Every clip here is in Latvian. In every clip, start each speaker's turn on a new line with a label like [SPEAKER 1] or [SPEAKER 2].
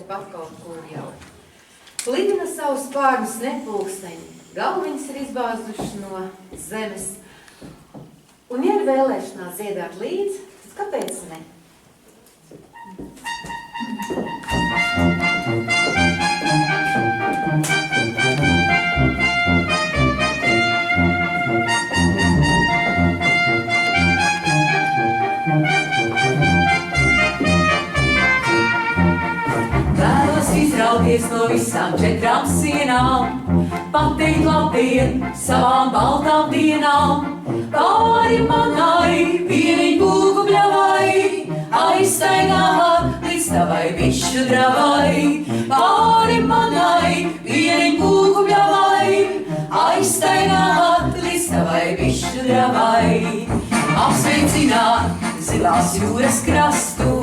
[SPEAKER 1] Pat kaut kur jau. Lidina savus spārnus nepulksteņi, galviņas ir izbāzušas no zemes. Un, ja ir vēlēšanās dziedāt līdzi, tad kāpēc ne?
[SPEAKER 2] Vēlos izrauties no visām 4 sienām, pateikt labdien savām baltām dienām. Pāri manai vienai būgu bļavai, aizstaigāt līdz tavai bišu dravai. Pāri manai vienai būgu bļavai, aizstaigāt līdz tavai bišu dravai. Apsveicināt zilās jūras krastu,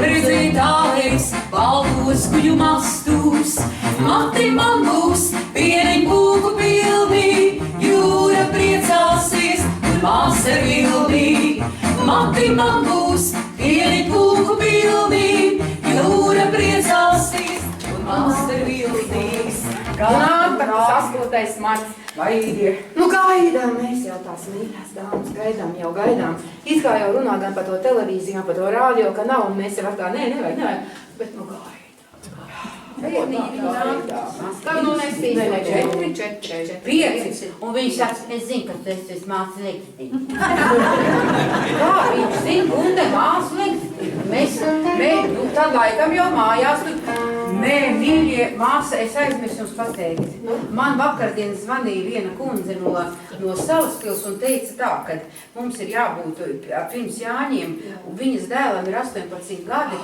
[SPEAKER 2] redzēt tālēs baltos kuģu mastus. Mati man būs vienai būgu pilni, jūra priecāsies un māsa vilni. Mati man būs vienai būgu pilni, jūra priecāsies un māsa vilni.
[SPEAKER 3] Nāk, saskūtais mans, vai ir?
[SPEAKER 1] Nu gaidām, mēs jau tās mīļās dāmas, gaidām. It kā jau runā gan par to televīziju, gan par to rādio, ka nav, un mēs jau ar tā, nevajag, bet nu gaidām.
[SPEAKER 3] Tad nu nesīs to 4, 5.
[SPEAKER 4] Un viņš saka, es zinu, ka tu esi mācas lekstīt.
[SPEAKER 3] Kā viņš zina, Gunde māsu lekstīt? Mēs, nu tad laikam jau mājās tur. Nē, mīļie māsa, es aizmirsu jums pateikt. Man vakardien zvanīja viena kundze no Salaspils un teica tā, ka mums ir jābūt pirms Jāņiem, un viņas dēlam ir 18 gadi.